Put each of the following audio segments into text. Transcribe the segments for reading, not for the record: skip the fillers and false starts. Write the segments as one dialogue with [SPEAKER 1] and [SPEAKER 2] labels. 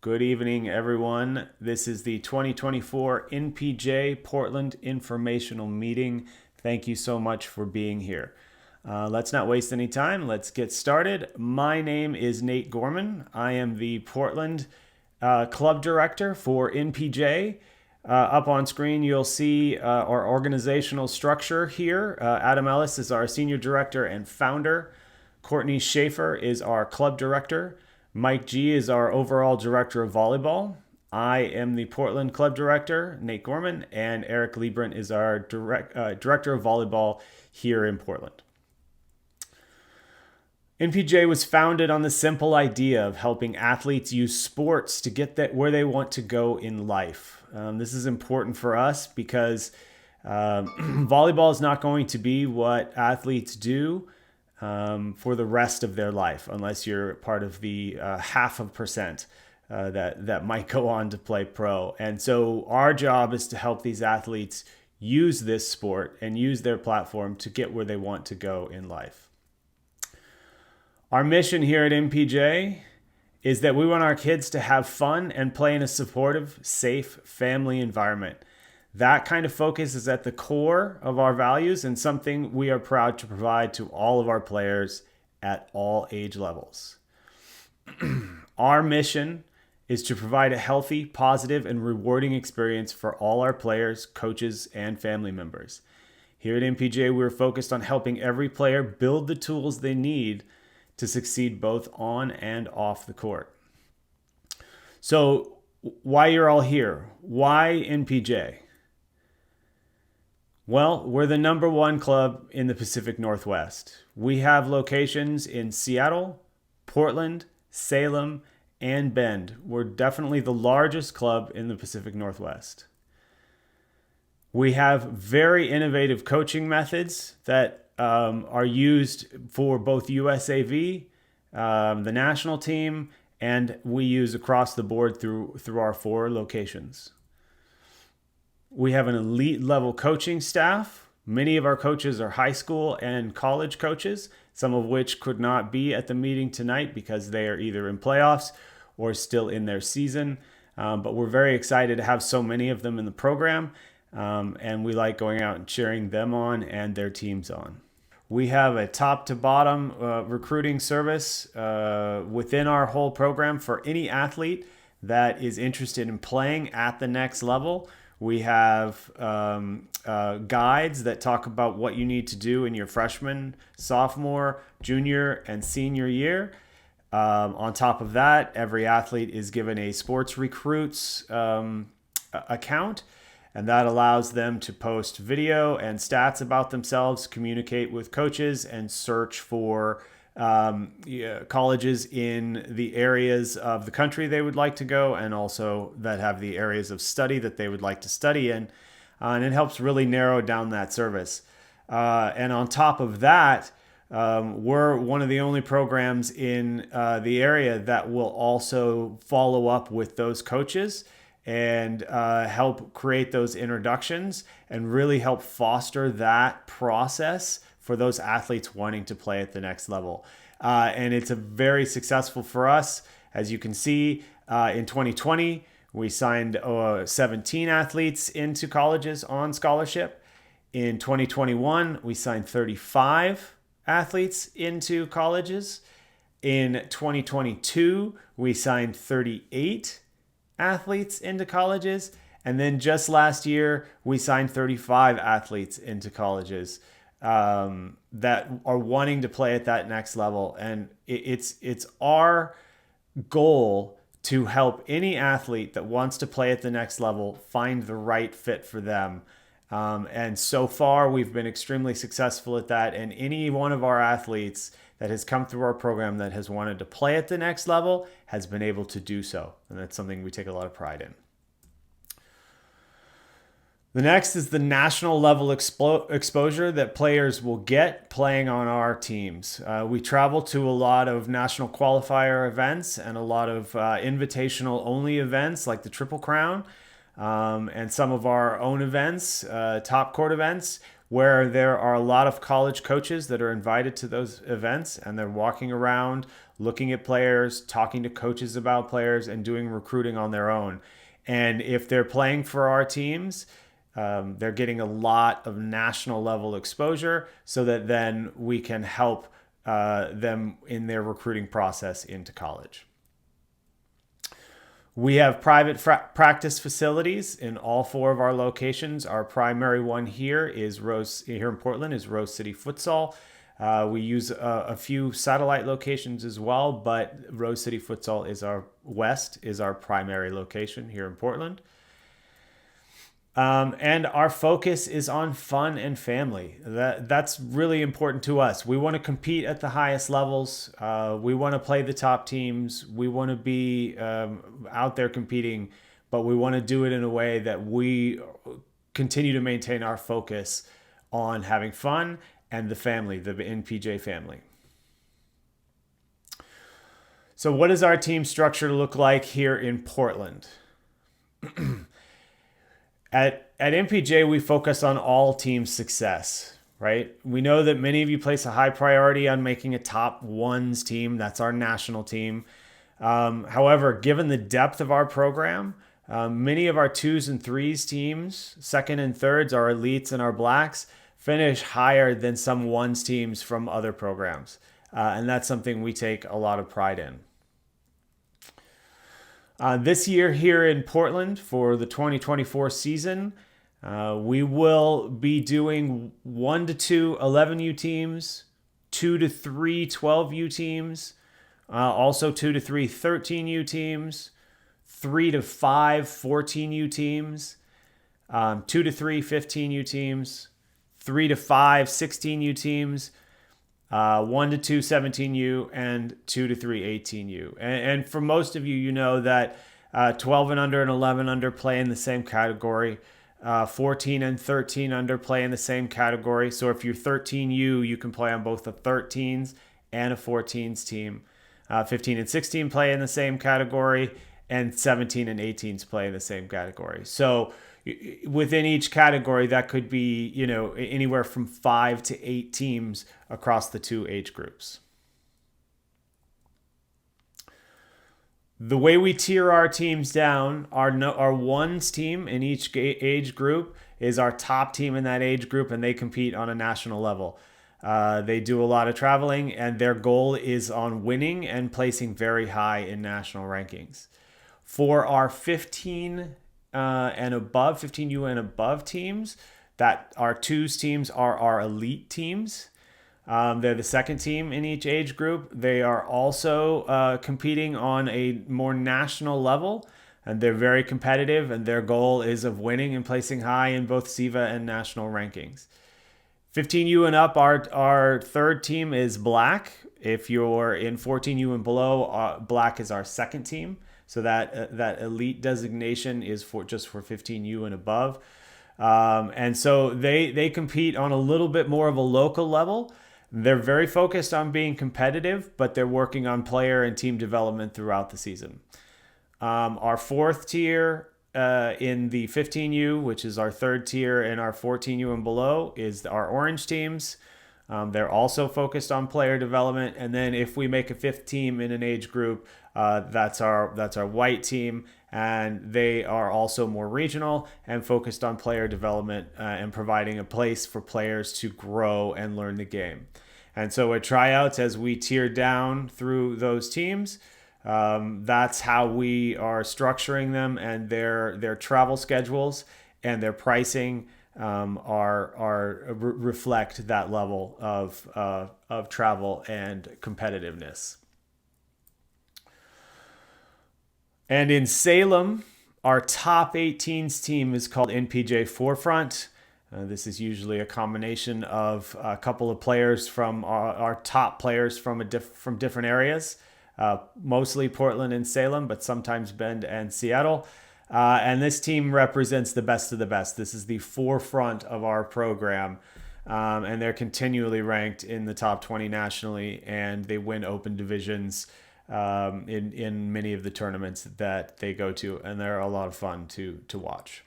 [SPEAKER 1] Good evening, everyone. This is the 2024 NPJ Portland Informational Meeting. Thank you so much for being here. Let's not waste any time. Let's get started. My name is Nate Gorman. I am the Portland Club Director for NPJ. Up on screen, you'll see our organizational structure here. Adam Ellis is our Senior Director and Founder. Courtney Schaefer is our Club Director. Mike G is our overall Director of Volleyball. I am the Portland Club Director, Nate Gorman, and Eric Liebrant is our Director of Volleyball here in Portland. NPJ was founded on the simple idea of helping athletes use sports to get where they want to go in life. This is important for us because volleyball is not going to be what athletes do for the rest of their life, unless you're part of the 0.5% that might go on to play pro. And so our job is to help these athletes use this sport and use their platform to get where they want to go in life. Our mission here at MPJ is that we want our kids to have fun and play in a supportive, safe family environment. That kind of focus is at the core of our values and something we are proud to provide to all of our players at all age levels. Our mission is to provide a healthy, positive, and rewarding experience for all our players, coaches, and family members. Here at MPJ, we're focused on helping every player build the tools they need to succeed both on and off the court. So, why you're all here? Why NPJ? Well, we're the #1 club in the Pacific Northwest. We have locations in Seattle, Portland, Salem, and Bend. We're definitely the largest club in the Pacific Northwest. We have very innovative coaching methods that are used for both USAV, the national team, and we use across the board through our 4 locations. We have an elite level coaching staff. Many of our coaches are high school and college coaches, some of which could not be at the meeting tonight because they are either in playoffs or still in their season. But we're very excited to have so many of them in the program, and we like going out and cheering them on and their teams on. We have a top to bottom recruiting service within our whole program for any athlete that is interested in playing at the next level. We have guides that talk about what you need to do in your freshman, sophomore, junior, and senior year. On top of that, every athlete is given a sports recruits account, and that allows them to post video and stats about themselves, communicate with coaches, and search for colleges in the areas of the country they would like to go, and also that have the areas of study that they would like to study in. And it helps really narrow down that service. And on top of that, we're one of the only programs in the area that will also follow up with those coaches and help create those introductions and really help foster that process for those athletes wanting to play at the next level. And it's a very successful for us. As you can see, in 2020, we signed 17 athletes into colleges on scholarship. In 2021, we signed 35 athletes into colleges. In 2022, we signed 38 athletes into colleges. And then just last year, we signed 35 athletes into colleges that are wanting to play at that next level. And it's our goal to help any athlete that wants to play at the next level find the right fit for them. And so far, we've been extremely successful at that. And any one of our athletes that has come through our program that has wanted to play at the next level has been able to do so. And that's something we take a lot of pride in. The next is the national level exposure that players will get playing on our teams. We travel to a lot of national qualifier events and a lot of invitational only events like the Triple Crown and some of our own events, top court events. where there are a lot of college coaches that are invited to those events, and they're walking around, looking at players, talking to coaches about players, and doing recruiting on their own. And if they're playing for our teams, they're getting a lot of national level exposure so that then we can help them in their recruiting process into college. We have private practice facilities in all 4 of our locations. Our primary one here in Portland is Rose City Futsal. We use a few satellite locations as well, but Rose City Futsal is our primary location here in Portland. And our focus is on fun and family. That's really important to us. We want to compete at the highest levels. We want to play the top teams. We want to be out there competing, but we want to do it in a way that we continue to maintain our focus on having fun and the family, the NPJ family. So what does our team structure look like here in Portland? At NPJ, we focus on all team success, right? We know that many of you place a high priority on making a top ones team. That's our national team. However, given the depth of our program, many of our 2s and 3s teams, 2nd and 3rds, our elites and our blacks, finish higher than some ones teams from other programs. And that's something we take a lot of pride in. This year here in Portland for the 2024 season, we will be doing 1 to 2 11U teams, 2 to 3 12U teams, also 2 to 3 13U teams, 3 to 5 14U teams, 2 to 3 15U teams, 3 to 5 16U teams, 1 to 2 17U, and 2 to 3 18U. And for most of you, you know that 12 and under and 11 under play in the same category. 14 and 13 under play in the same category. So if you're 13U, you can play on both the 13s and a 14s team. 15 and 16 play in the same category, and 17 and 18s play in the same category. So within each category, that could be, anywhere from 5 to 8 teams across the 2 age groups. The way we tier our teams down, our ones team in each age group is our top team in that age group, and they compete on a national level. They do a lot of traveling, and their goal is on winning and placing very high in national rankings. For our 15 and above, 15U and above teams, that our 2s teams are our elite teams. They're the 2nd team in each age group. They are also competing on a more national level, and they're very competitive, and their goal is of winning and placing high in both SIVA and national rankings. 15U and up, our 3rd team is black. If you're in 14U and below, black is our 2nd team. So that elite designation is just for 15U and above. And so they compete on a little bit more of a local level. They're very focused on being competitive, but they're working on player and team development throughout the season. Our 4th tier in the 15U, which is our 3rd tier, and our 14U and below is our orange teams. They're also focused on player development. And then if we make a 5th team in an age group, that's our white team. And they are also more regional and focused on player development and providing a place for players to grow and learn the game. And so at Tryouts, as we tier down through those teams, that's how we are structuring them, and their travel schedules and their pricing reflect that level of travel and competitiveness. And in Salem, our top 18s team is called NPJ Forefront. This is usually a combination of a couple of players from our top players from different areas, mostly Portland and Salem, but sometimes Bend and Seattle. And this team represents the best of the best. This is the forefront of our program. And they're continually ranked in the top 20 nationally, and they win open divisions in many of the tournaments that they go to, and they're a lot of fun to watch.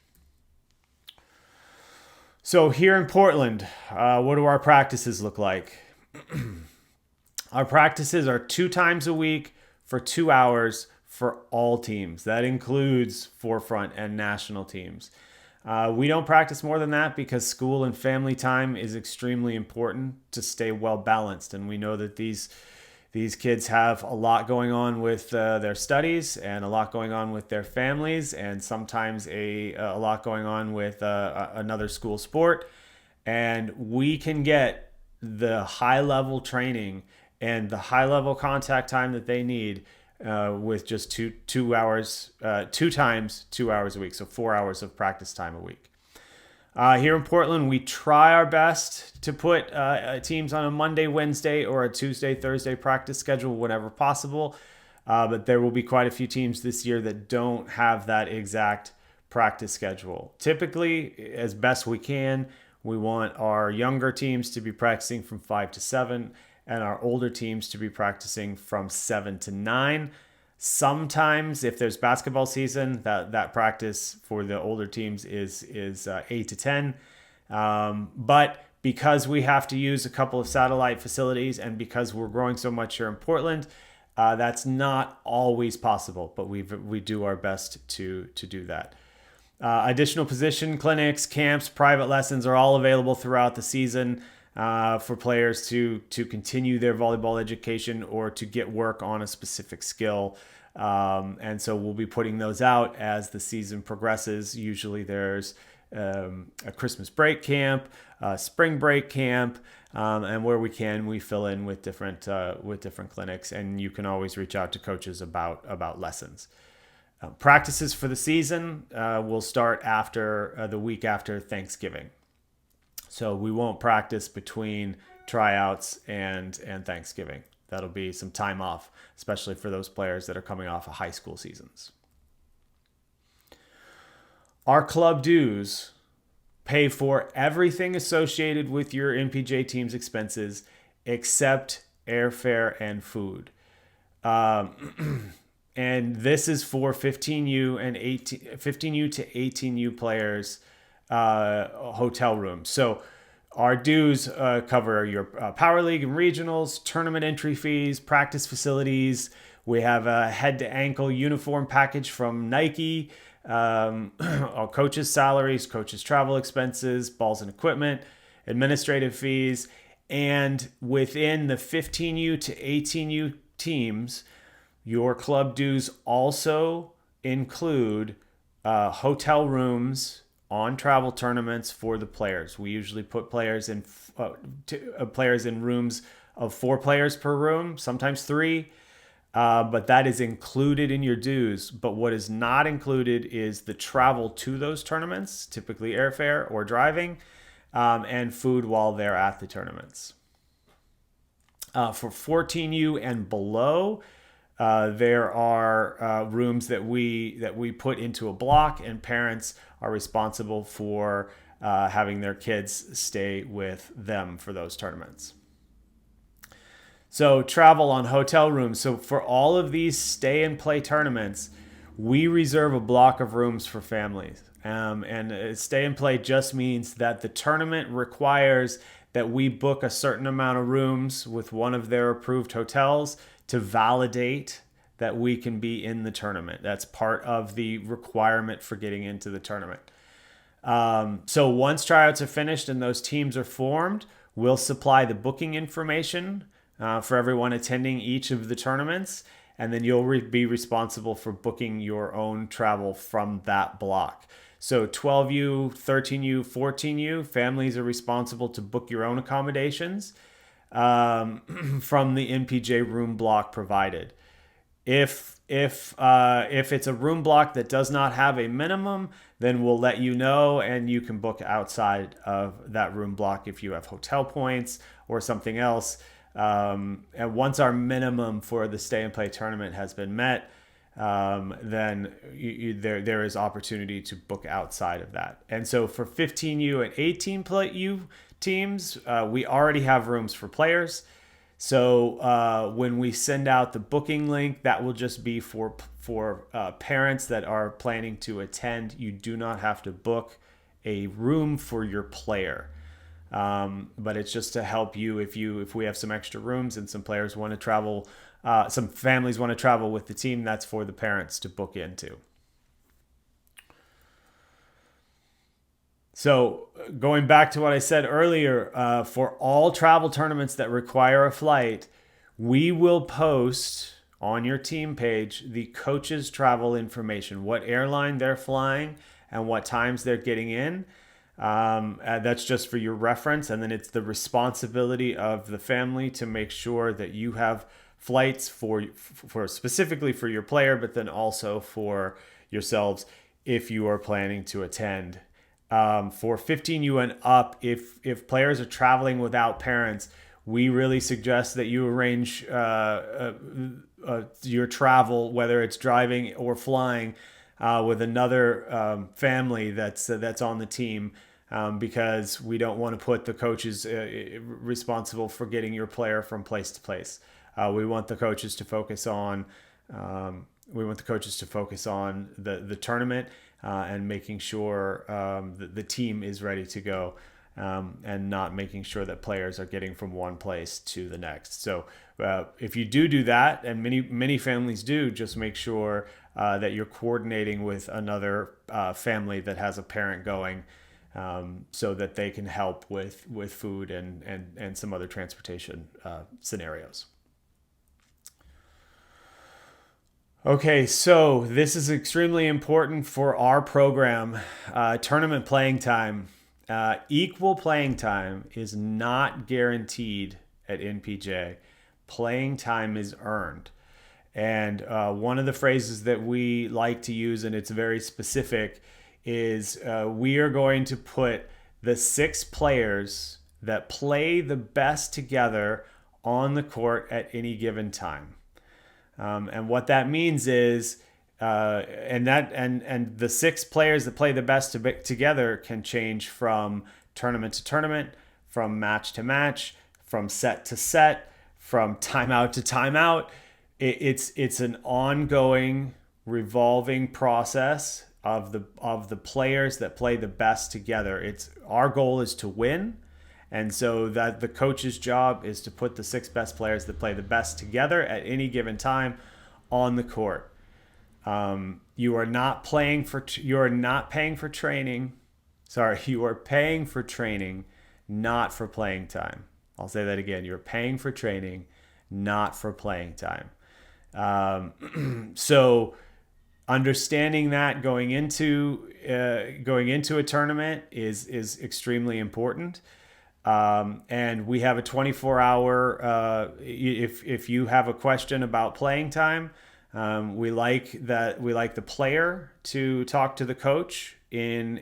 [SPEAKER 1] So here in Portland, what do our practices look like? Our practices are 2 times a week for 2 hours for all teams. That includes forefront and national teams. We don't practice more than that because school and family time is extremely important to stay well balanced. And we know that these kids have a lot going on with their studies and a lot going on with their families, and sometimes a lot going on with another school sport. And we can get the high level training and the high level contact time that they need with just 2 hours, 2 times 2 hours a week, so 4 hours of practice time a week. Here in Portland, we try our best to put teams on a Monday, Wednesday, or a Tuesday, Thursday practice schedule whenever possible. But there will be quite a few teams this year that don't have that exact practice schedule. Typically, as best we can, we want our younger teams to be practicing from 5 to 7 and our older teams to be practicing from 7 to 9. Sometimes, if there's basketball season, that practice for the older teams is 8 to 10. But because we have to use a couple of satellite facilities and because we're growing so much here in Portland, that's not always possible. But we do our best to do that. Additional position clinics, camps, private lessons are all available throughout the season for players to continue their volleyball education or to get work on a specific skill. And so we'll be putting those out as the season progresses. Usually there's a Christmas break camp, spring break camp, and where we can, we fill in with different clinics. And you can always reach out to coaches about lessons. Practices for the season will start after the week after Thanksgiving. So we won't practice between tryouts and Thanksgiving. That'll be some time off, especially for those players that are coming off of high school seasons. Our club dues pay for everything associated with your NPJ team's expenses except airfare and food. And this is for 15U and 15U to 18U players hotel rooms. So our dues cover your Power League and regionals, tournament entry fees, practice facilities. We have a head to ankle uniform package from Nike, our coaches' salaries, coaches' travel expenses, balls and equipment, administrative fees. And within the 15U to 18U teams, your club dues also include hotel rooms on travel tournaments for the players. We usually put players in rooms of 4 players per room, sometimes 3, but that is included in your dues. But what is not included is the travel to those tournaments, typically airfare or driving, and food while they're at the tournaments. For 14U and below, there are rooms that we put into a block, and parents are responsible for having their kids stay with them for those tournaments. So travel on hotel rooms. So for all of these stay and play tournaments, we reserve a block of rooms for families. And stay and play just means that the tournament requires that we book a certain amount of rooms with one of their approved hotels to validate that we can be in the tournament. That's part of the requirement for getting into the tournament. So once tryouts are finished and those teams are formed, we'll supply the booking information for everyone attending each of the tournaments, and then you'll be responsible for booking your own travel from that block. So 12U, 13U, 14U, families are responsible to book your own accommodations from the NPJ room block provided. If it's a room block that does not have a minimum, then we'll let you know, and you can book outside of that room block if you have hotel points or something else. And once our minimum for the stay and play tournament has been met, then there is opportunity to book outside of that. And so for 15U and 18U teams, we already have rooms for players. So when we send out the booking link, that will just be for parents that are planning to attend. You do not have to book a room for your player. But it's just to help you if we have some extra rooms and some players want to travel, some families want to travel with the team, that's for the parents to book into. So going back to what I said earlier, for all travel tournaments that require a flight, we will post on your team page the coach's travel information, what airline they're flying and what times they're getting in. That's just for your reference. And then it's the responsibility of the family to make sure that you have flights for specifically for your player, but then also for yourselves if you are planning to attend. For 15U and up, if players are traveling without parents, we really suggest that you arrange your travel, whether it's driving or flying, with another family that's on the team, because we don't want to put the coaches responsible for getting your player from place to place. We want the coaches to focus on the tournament and making sure the team is ready to go, and not making sure that players are getting from one place to the next. So if you do that, and many families do, just make sure that you're coordinating with another family that has a parent going, so that they can help with food and some other transportation scenarios. Okay, so this is extremely important for our program. Tournament playing time. Equal playing time is not guaranteed at NPJ. Playing time is earned. And one of the phrases that we like to use, and it's very specific, is we are going to put the 6 players that play the best together on the court at any given time. And what that means is, and the 6 players that play the best together can change from tournament to tournament, from match to match, from set to set, from timeout to timeout. It's an ongoing, revolving process of the players that play the best together. Our goal is to win. And so that the coach's job is to put the 6 best players that play the best together at any given time on the court. You are paying for training. Sorry, you are paying for training, not for playing time. I'll say that again. You're paying for training, not for playing time. So understanding that going into a tournament is extremely important. And we have a 24-hour, if you have a question about playing time, we like the player to talk to the coach on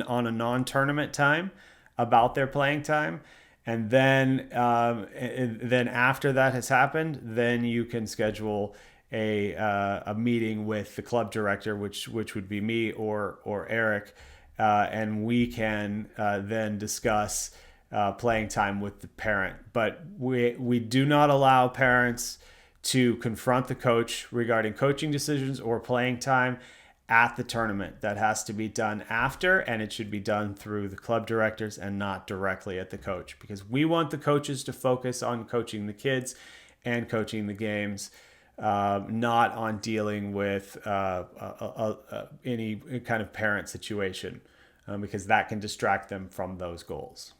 [SPEAKER 1] a non-tournament time about their playing time. And then after that has happened, then you can schedule a meeting with the club director, which would be me or Eric, and we can then discuss playing time with the parent. But we do not allow parents to confront the coach regarding coaching decisions or playing time at the tournament. That has to be done after, and it should be done through the club directors and not directly at the coach, because we want the coaches to focus on coaching the kids and coaching the games, not on dealing with any kind of parent situation, because that can distract them from those goals.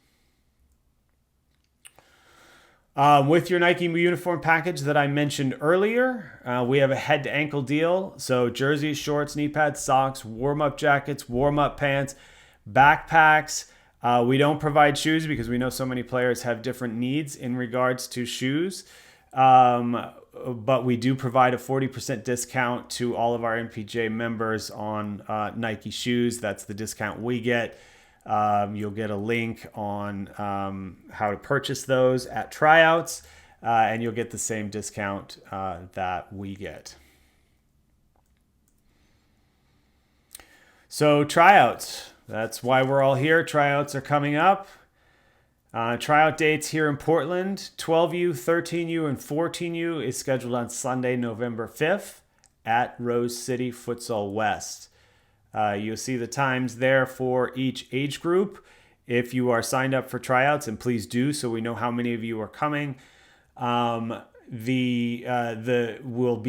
[SPEAKER 1] With your Nike uniform package that I mentioned earlier, we have a head to ankle deal. So jerseys, shorts, knee pads, socks, warm-up jackets, warm-up pants, backpacks. We don't provide shoes because we know so many players have different needs in regards to shoes. But we do provide a 40% discount to all of our NPJ members on Nike shoes. That's the discount we get. You'll get a link on how to purchase those at Tryouts, and you'll get the same discount that we get. So Tryouts, that's why we're all here. Tryouts are coming up. Tryout dates here in Portland, 12U, 13U, and 14U is scheduled on Sunday, November 5th at Rose City Futsal West. You'll see the times there for each age group. If you are signed up for tryouts, and please do, so we know how many of you are coming. We'll be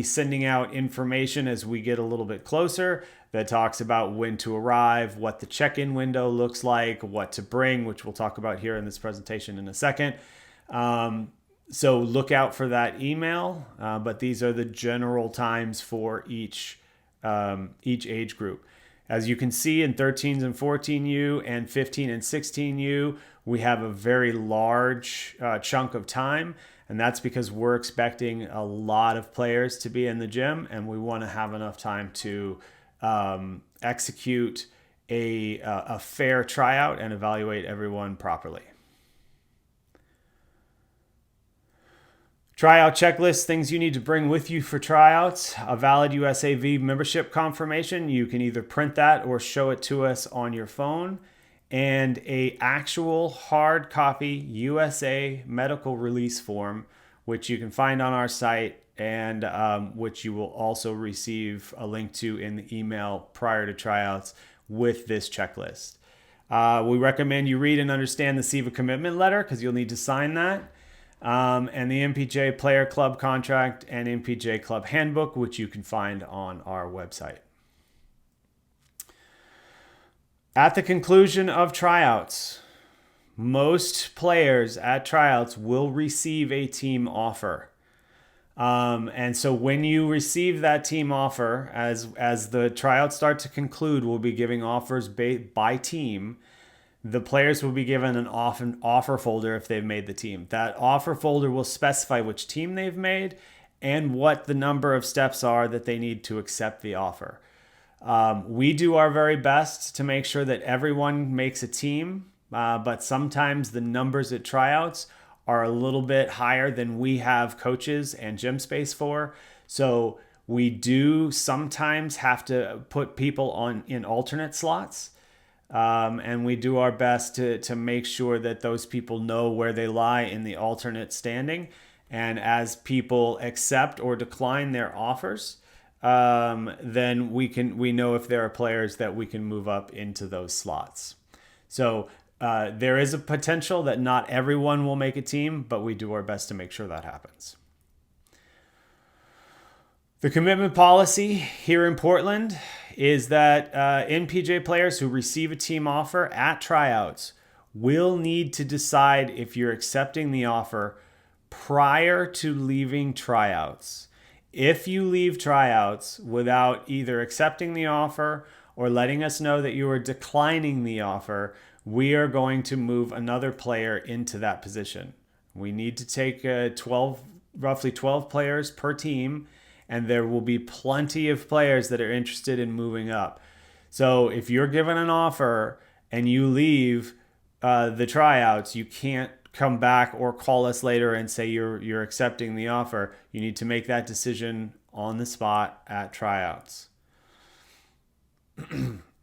[SPEAKER 1] sending out information as we get a little bit closer that talks about when to arrive, what the check-in window looks like, what to bring, which we'll talk about here in this presentation in a second. So look out for that email, but these are the general times for each age group. As you can see in 13s and 14U and 15 and 16U, we have a very large chunk of time, and that's because we're expecting a lot of players to be in the gym, and we want to have enough time to execute a fair tryout and evaluate everyone properly. Tryout checklist, things you need to bring with you for tryouts. A valid USAV membership confirmation. You can either print that or show it to us on your phone. And a actual hard copy USA medical release form, which you can find on our site and which you will also receive a link to in the email prior to tryouts with this checklist. We recommend you read and understand the SEVA commitment letter because you'll need to sign that. And the NPJ Player Club Contract and NPJ Club Handbook, which you can find on our website. At the conclusion of tryouts, most players at tryouts will receive a team offer. And so when you receive that team offer, as the tryouts start to conclude, we'll be giving offers by team. The players will be given an offer folder if they've made the team. That offer folder will specify which team they've made and what the number of steps are that they need to accept the offer. We do our very best to make sure that everyone makes a team, but sometimes the numbers at tryouts are a little bit higher than we have coaches and gym space for. So we do sometimes have to put people in alternate slots. And we do our best to make sure that those people know where they lie in the alternate standing. And as people accept or decline their offers, then we know if there are players that we can move up into those slots. So there is a potential that not everyone will make a team, but we do our best to make sure that happens. The commitment policy here in Portland is that NPJ players who receive a team offer at tryouts will need to decide if you're accepting the offer prior to leaving tryouts. If you leave tryouts without either accepting the offer or letting us know that you are declining the offer, we are going to move another player into that position. We need to take roughly 12 players per team, and there will be plenty of players that are interested in moving up. So if you're given an offer and you leave the tryouts, you can't come back or call us later and say you're accepting the offer. You need to make that decision on the spot at tryouts.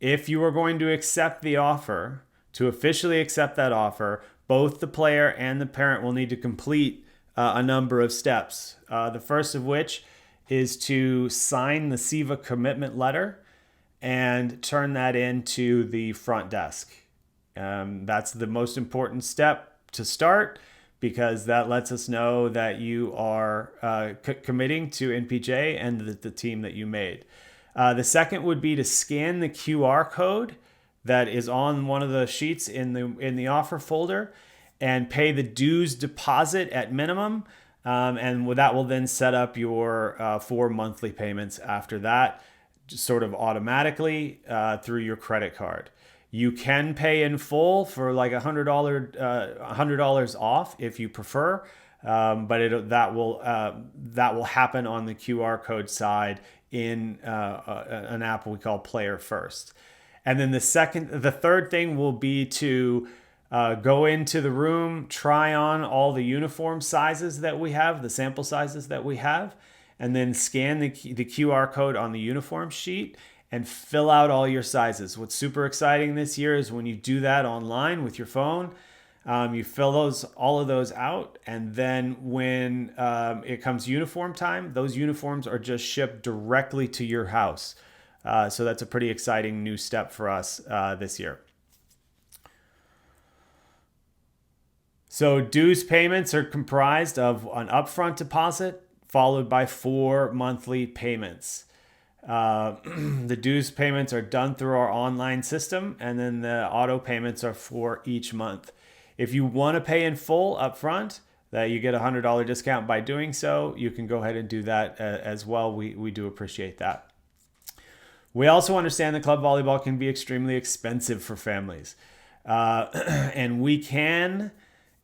[SPEAKER 1] If you are going to accept the offer, to officially accept that offer, both the player and the parent will need to complete a number of steps. The first of which is to sign the SEVA commitment letter and turn that into the front desk. That's the most important step to start because that lets us know that you are committing to NPJ and the team that you made. The second would be to scan the QR code that is on one of the sheets in the offer folder and pay the dues deposit at minimum. And that will then set up your 4 monthly payments after that, just sort of automatically through your credit card. You can pay in full for like $100 off if you prefer, but that will happen on the QR code side in an app we call Player First. And then the third thing will be to go into the room, try on all the uniform sizes that we have, the sample sizes that we have, and then scan the QR code on the uniform sheet and fill out all your sizes. What's super exciting this year is when you do that online with your phone, you fill all of those out, and then when it comes uniform time, those uniforms are just shipped directly to your house. So that's a pretty exciting new step for us this year. So dues payments are comprised of an upfront deposit followed by 4 monthly payments. The dues payments are done through our online system, and then the auto payments are for each month. If you want to pay in full upfront, that you get a $100 discount by doing so, you can go ahead and do that as well. We do appreciate that. We also understand that club volleyball can be extremely expensive for families, and we can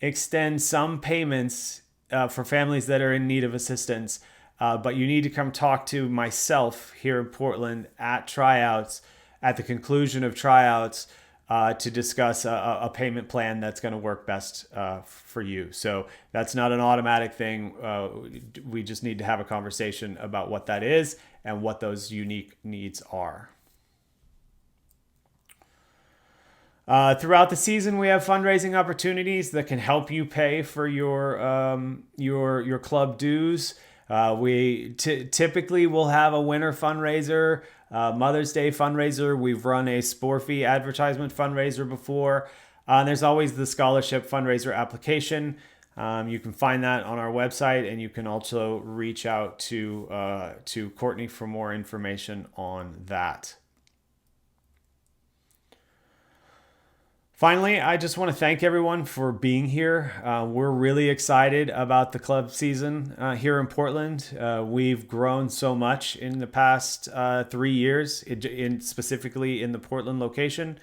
[SPEAKER 1] extend some payments for families that are in need of assistance. But you need to come talk to myself here in Portland at Tryouts at the conclusion of Tryouts to discuss a payment plan that's going to work best for you. So that's not an automatic thing. We just need to have a conversation about what that is and what those unique needs are. Throughout the season, we have fundraising opportunities that can help you pay for your club dues. We typically will have a winter fundraiser, Mother's Day fundraiser. We've run a Sporfy advertisement fundraiser before. There's always the scholarship fundraiser application. You can find that on our website, and you can also reach out to Courtney for more information on that. Finally, I just want to thank everyone for being here. We're really excited about the club season here in Portland. We've grown so much in the past 3 years, specifically in the Portland location.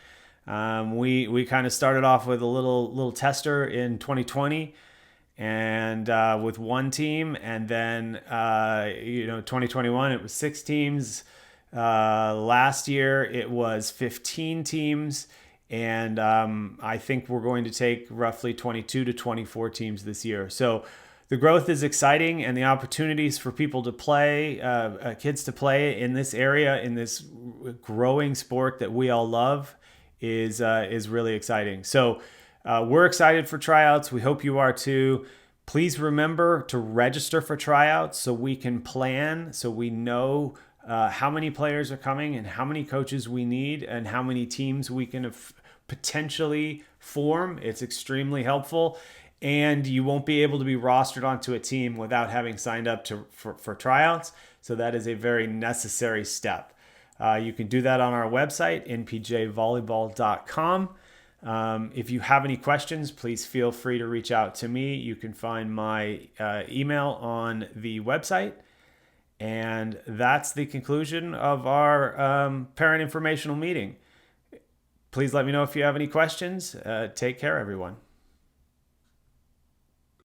[SPEAKER 1] We kind of started off with a little tester in 2020, and with one team, and then 2021 it was 6 teams. Last year it was 15 teams. And I think we're going to take roughly 22 to 24 teams this year. So the growth is exciting, and the opportunities for people to play, kids to play in this area, in this growing sport that we all love, is really exciting. So we're excited for Tryouts. We hope you are too. Please remember to register for Tryouts so we can plan, so we know how many players are coming and how many coaches we need and how many teams we can potentially form. It's extremely helpful, and you won't be able to be rostered onto a team without having signed up for Tryouts. So that is a very necessary step. You can do that on our website, npjvolleyball.com. If you have any questions, please feel free to reach out to me. You can find my email on the website. And that's the conclusion of our parent informational meeting. Please let me know if you have any questions. Take care, everyone.